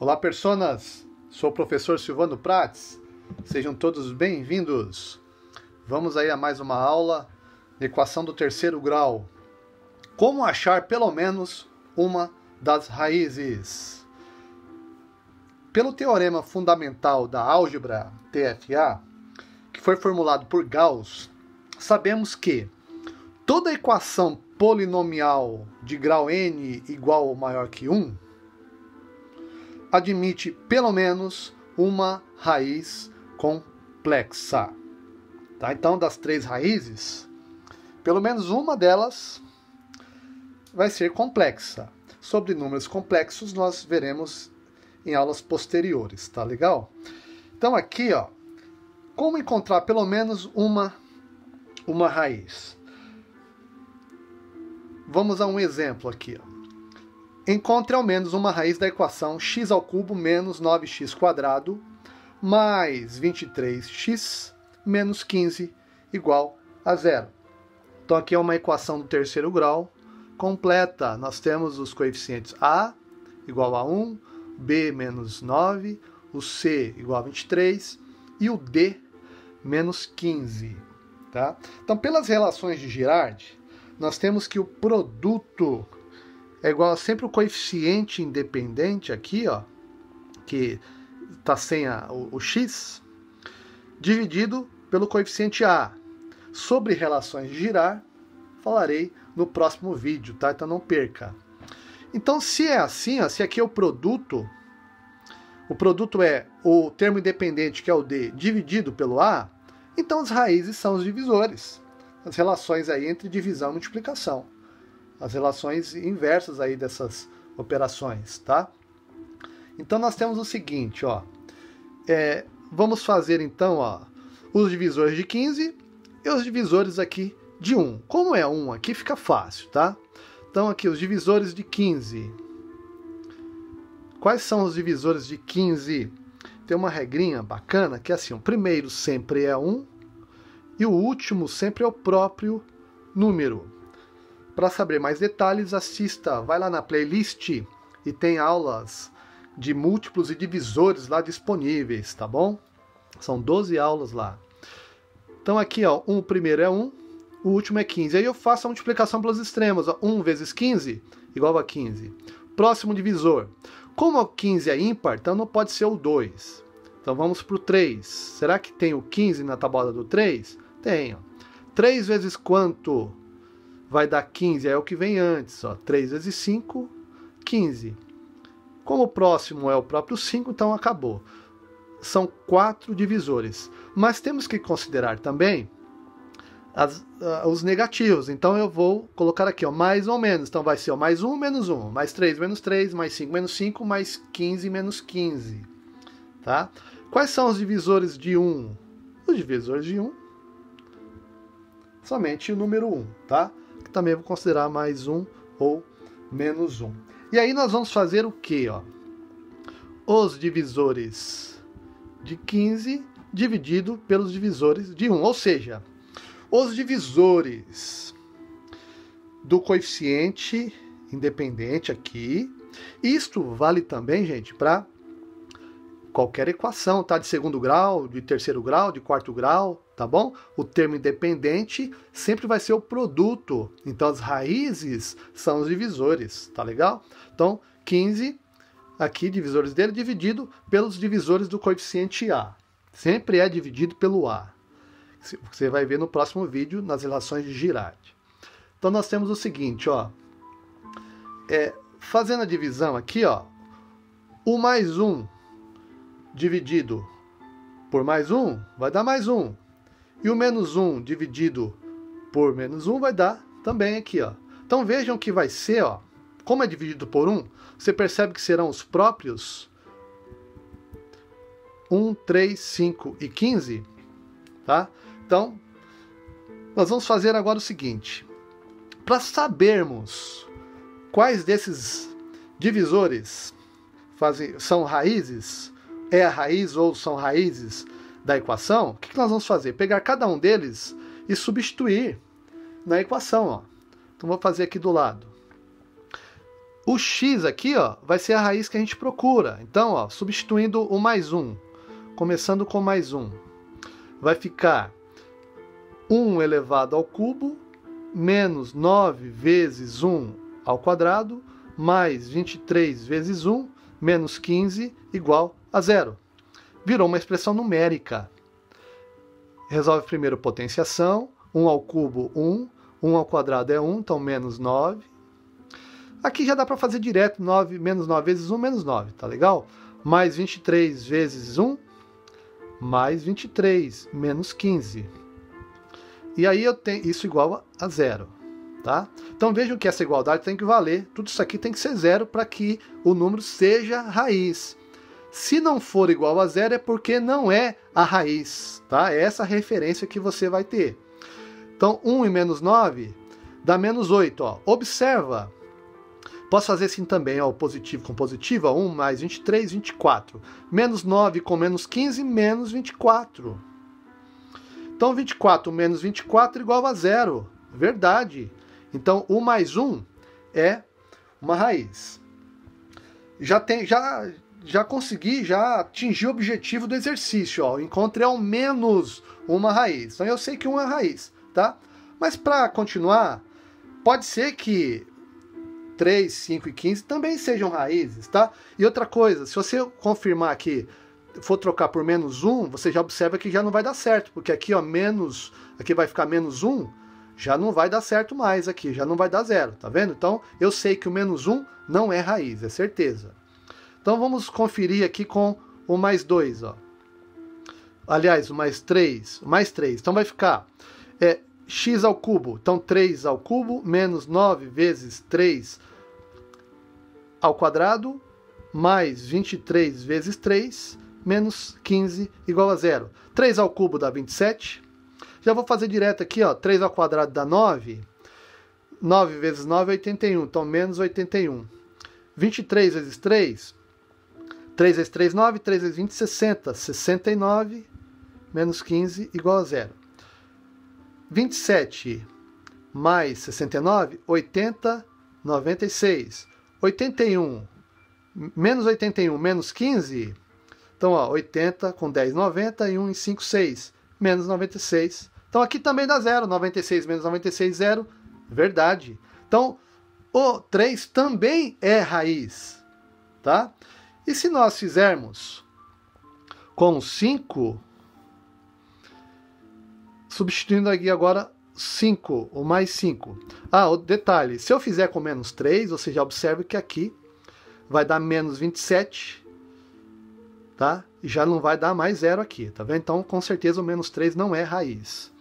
Olá, personas! Sou o professor Silvano Prates. Sejam todos bem-vindos. Vamos aí a mais uma aula de equação do terceiro grau. Como achar pelo menos uma das raízes? Pelo teorema fundamental da álgebra TFA, que foi formulado por Gauss, sabemos que toda equação polinomial de grau n igual ou maior que 1 admite pelo menos uma raiz complexa. Tá? Então, das três raízes, pelo menos uma delas vai ser complexa. Sobre números complexos, nós veremos em aulas posteriores, tá legal? Então, aqui, ó, como encontrar pelo menos uma raiz? Vamos a um exemplo aqui, ó. Encontre ao menos uma raiz da equação x ao cubo menos 9x² mais 23x menos 15 igual a 0. Então aqui é uma equação do terceiro grau completa. Nós temos os coeficientes a igual a 1, b menos 9, o c igual a 23 e o d menos 15. Tá? Então, pelas relações de Girard, nós temos que o produto é igual a sempre o coeficiente independente aqui, ó, que está sem o x, dividido pelo coeficiente a. Sobre relações de Girard, falarei no próximo vídeo, tá? Então não perca. Então, se é assim, ó, se aqui é o produto é o termo independente, que é o d, dividido pelo a, então as raízes são os divisores. As relações aí entre divisão e multiplicação. As relações inversas aí dessas operações, tá? Então nós temos o seguinte, ó. Vamos fazer então, ó, os divisores de 15 e os divisores aqui de 1. Como é 1 aqui, fica fácil, tá? Então aqui os divisores de 15. Quais são os divisores de 15? Tem uma regrinha bacana que é assim, o primeiro sempre é 1 e o último sempre é o próprio número. Para saber mais detalhes, assista, vai lá na playlist e tem aulas de múltiplos e divisores lá disponíveis, tá bom? São 12 aulas lá. Então aqui, ó, o primeiro é 1, o último é 15. Aí eu faço a multiplicação pelos extremos, ó, 1 vezes 15 igual a 15. Próximo divisor. Como o 15 é ímpar, então não pode ser o 2. Então vamos para o 3. Será que tem o 15 na tabuada do 3? Tem, ó. 3 vezes quanto vai dar 15, é o que vem antes, ó. 3 vezes 5, 15. Como o próximo é o próprio 5, então acabou. São 4 divisores. Mas temos que considerar também os negativos. Então eu vou colocar aqui, ó, mais ou menos. Então vai ser, ó, mais 1 menos 1, mais 3 menos 3, mais 5 menos 5, mais 15 menos 15. Tá? Quais são os divisores de 1? Os divisores de 1, somente o número 1, tá? Também vou considerar mais 1 ou menos 1. E aí nós vamos fazer o quê? Ó? Os divisores de 15 dividido pelos divisores de 1. Ou seja, os divisores do coeficiente independente aqui. Isto vale também, gente, para qualquer equação, tá? De segundo grau, de terceiro grau, de quarto grau, tá bom? O termo independente sempre vai ser o produto. Então, as raízes são os divisores, tá legal? Então, 15, aqui, divisores dele, dividido pelos divisores do coeficiente a. Sempre é dividido pelo a. Você vai ver no próximo vídeo, nas relações de Girard. Então, nós temos o seguinte, ó. Fazendo a divisão aqui, ó. O mais 1 dividido por mais 1 vai dar mais 1. E o menos 1 dividido por menos 1 vai dar também aqui, ó. Então vejam que vai ser, ó, como é dividido por 1, você percebe que serão os próprios 1, 3, 5 e 15, tá? Então, nós vamos fazer agora o seguinte. Para sabermos quais desses divisores são raízes, é a raiz ou são raízes da equação, o que nós vamos fazer? Pegar cada um deles e substituir na equação, ó. Então vou fazer aqui do lado. O x aqui, ó, vai ser a raiz que a gente procura. Então, ó, substituindo o mais 1, começando com mais 1, vai ficar 1 elevado ao cubo menos 9 vezes 1 ao quadrado mais 23 vezes 1 menos 15 igual a 0. Virou uma expressão numérica. Resolve primeiro potenciação. 1 ao cubo, 1. 1 ao quadrado é 1, então menos 9. Aqui já dá para fazer direto, 9, menos 9 vezes 1, menos 9, tá legal? Mais 23 vezes 1, mais 23, menos 15. E aí eu tenho isso igual a 0, tá? Então vejam que essa igualdade tem que valer, tudo isso aqui tem que ser 0 para que o número seja raiz. Se não for igual a 0 é porque não é a raiz, tá? É essa referência que você vai ter. Então 1 e menos 9 dá menos 8, ó. Observa. Posso fazer assim também, ó, o positivo com positivo, ó, 1 mais 23, 24. Menos 9 com menos 15, menos 24. Então 24 menos 24 igual a 0. Verdade. Então o mais 1 é uma raiz. Já consegui, já atingi o objetivo do exercício. Ó. Encontrei ao menos uma raiz. Então eu sei que 1 é raiz, tá? Mas para continuar, pode ser que 3, 5 e 15 também sejam raízes, tá? E outra coisa, se você confirmar aqui, for trocar por menos 1, você já observa que já não vai dar certo, porque aqui, ó, menos, aqui vai ficar menos 1, já não vai dar certo mais aqui, já não vai dar 0, tá vendo? Então, eu sei que o menos 1 não é raiz, é certeza. Então, vamos conferir aqui com o mais 2, ó. Aliás, o mais 3, então vai ficar x ao cubo, então 3 ao cubo, menos 9 vezes 3 ao quadrado, mais 23 vezes 3, menos 15 igual a 0. 3 ao cubo dá 27. Já vou fazer direto aqui, ó, 3 ao quadrado dá 9. 9 vezes 9 é 81, então menos 81. 23 vezes 3, 3 vezes 3, 9, 3 vezes 20, 60. 69, menos 15 igual a 0. 27 mais 69, 80, 96. 81, menos 81, menos 15. Então, ó, 80 com 10, 90 e 1 em 5, 6. Menos 96. Então, aqui também dá 0. 96 menos 96, 0. Verdade. Então, o 3 também é raiz. Tá? E se nós fizermos com 5... substituindo aqui agora 5, ou mais 5. Ah, o detalhe, se eu fizer com menos 3, você já observa que aqui vai dar menos 27, tá? E já não vai dar mais 0 aqui, tá vendo? Então, com certeza, o menos 3 não é raiz.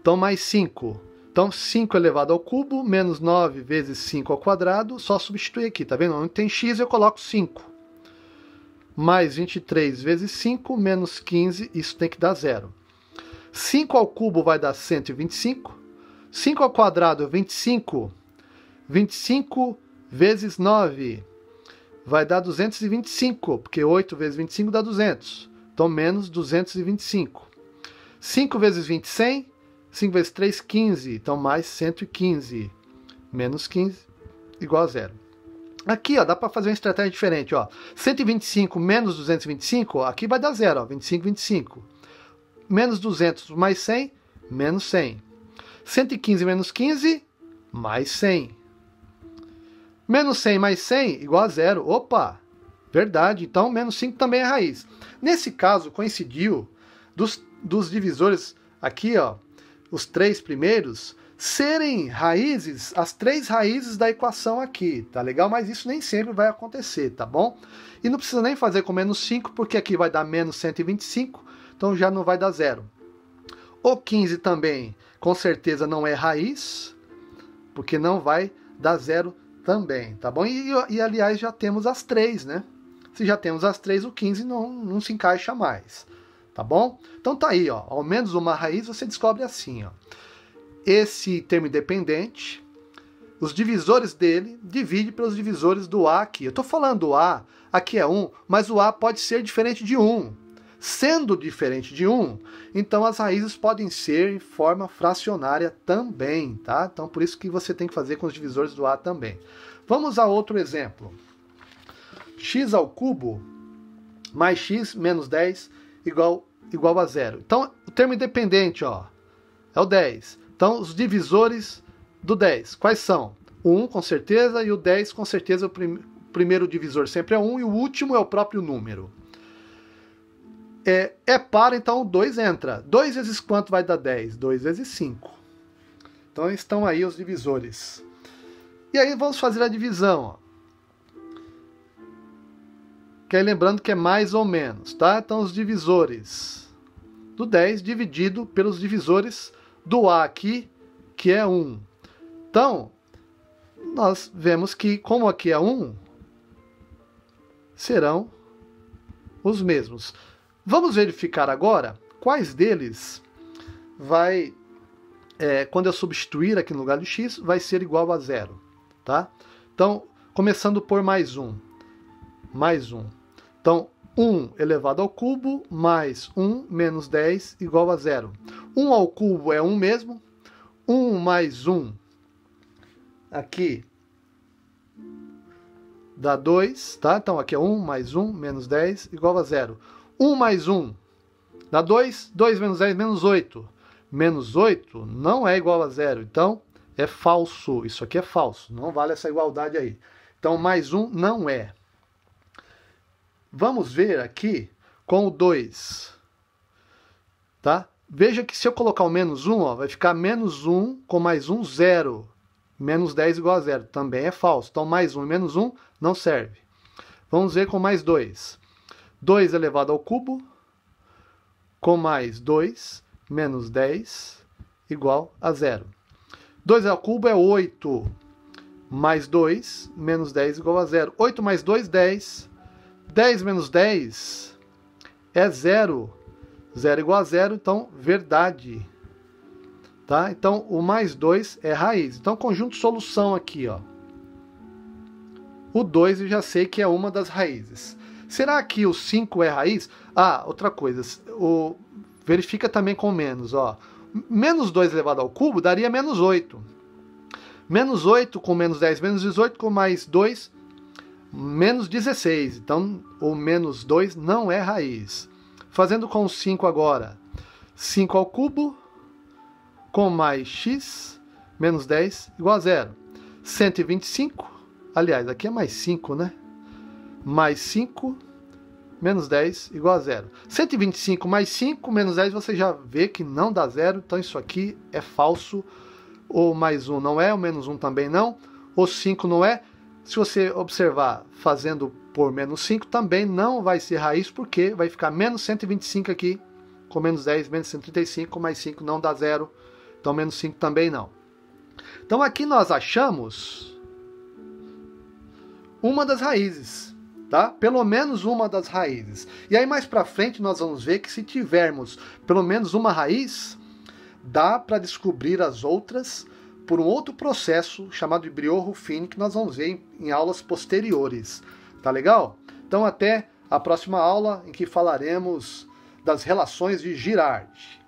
Então, mais 5. Então, 5 elevado ao cubo, menos 9 vezes 5 ao quadrado, só substituir aqui, tá vendo? Onde tem x, eu coloco 5. Mais 23 vezes 5, menos 15, isso tem que dar 0. 5 ao cubo vai dar 125. 5 ao quadrado, 25. 25 vezes 9 vai dar 225, porque 8 vezes 25 dá 200. Então, menos 225. 5 vezes 20, 100. 5 vezes 3, 15. Então, mais 115. Menos 15, igual a 0. Aqui, ó, dá para fazer uma estratégia diferente. Ó. 125 menos 225, ó, aqui vai dar 0. Ó, 25, 25. Menos 200 mais 100, menos 100. 115 menos 15, mais 100. Menos 100 mais 100, igual a 0. Opa! Verdade, então menos 5 também é raiz. Nesse caso, coincidiu dos divisores aqui, ó, os 3 primeiros, serem raízes, as 3 raízes da equação aqui, tá legal? Mas isso nem sempre vai acontecer, tá bom? E não precisa nem fazer com menos 5, porque aqui vai dar menos 125, então já não vai dar 0. O 15 também, com certeza, não é raiz, porque não vai dar 0 também, tá bom? E aliás, já temos as 3, né? Se já temos as 3, o 15 não se encaixa mais, tá bom? Então tá aí, ó, ao menos uma raiz você descobre assim, ó. Esse termo independente, os divisores dele, divide pelos divisores do A aqui. Eu estou falando do A, aqui é 1, mas o A pode ser diferente de 1. Sendo diferente de 1, então as raízes podem ser em forma fracionária também, tá? Então por isso que você tem que fazer com os divisores do A também. Vamos a outro exemplo. X ao cubo mais x menos 10 igual a 0. Então o termo independente, ó, é o 10. Então os divisores do 10, quais são? O 1 com certeza e o 10 com certeza o primeiro divisor sempre é 1 e o último é o próprio número. É par, então o 2 entra. 2 vezes quanto vai dar 10? 2 vezes 5. Então estão aí os divisores. E aí vamos fazer a divisão. Ó. Que aí lembrando que é mais ou menos, tá? Então os divisores do 10 dividido pelos divisores do A aqui, que é 1. Então, nós vemos que, como aqui é 1, serão os mesmos. Vamos verificar agora quais deles vai, quando eu substituir aqui no lugar de x, vai ser igual a 0. Tá? Então, começando por mais 1. Mais 1. Então, 1 elevado ao cubo mais 1 menos 10 igual a 0. 1 ao cubo é 1 mesmo. 1 mais 1 aqui dá 2, tá? Então aqui é 1 mais 1 menos 10 igual a 0. 1 mais 1 dá 2, 2 menos 10 menos 8. Menos 8 não é igual a 0, então é falso. Isso aqui é falso, não vale essa igualdade aí. Então mais 1 não é. Vamos ver aqui com o 2, tá? Veja que se eu colocar o menos 1, ó, vai ficar menos 1 com mais 1, 0. Menos 10 igual a 0. Também é falso. Então, mais 1 e menos 1 não serve. Vamos ver com mais 2. 2 elevado ao cubo com mais 2 menos 10 igual a 0. 2 ao cubo é 8. Mais 2 menos 10 igual a 0. 8 mais 2, 10. 10 menos 10 é 0. 0 igual a 0, então, verdade. Tá? Então, o mais 2 é raiz. Então, conjunto solução aqui, ó. O 2 eu já sei que é uma das raízes. Será que o 5 é raiz? Ah, outra coisa. Verifica também com menos, ó. Menos 2 elevado ao cubo daria menos 8. Menos 8 com menos 10, menos 18 com mais 2, menos 16. Então, o menos 2 não é raiz. Fazendo com o 5 agora. 5 ao cubo com mais x menos 10 igual a 0. 125, aliás, aqui é mais 5, né? Mais 5 menos 10 igual a 0. 125 mais 5 menos 10, você já vê que não dá 0, então isso aqui é falso. O mais 1 não é, o menos 1 também não, o 5 não é. Se você observar fazendo por menos 5, também não vai ser raiz, porque vai ficar menos 125 aqui, com menos 10, menos 135, mais 5 não dá 0. Então, menos 5 também não. Então, aqui nós achamos uma das raízes, tá? Pelo menos uma das raízes. E aí, mais pra frente, nós vamos ver que se tivermos pelo menos uma raiz, dá para descobrir as outras por um outro processo chamado de Briot-Ruffini, que nós vamos ver em aulas posteriores. Tá legal? Então, até a próxima aula, em que falaremos das relações de Girard.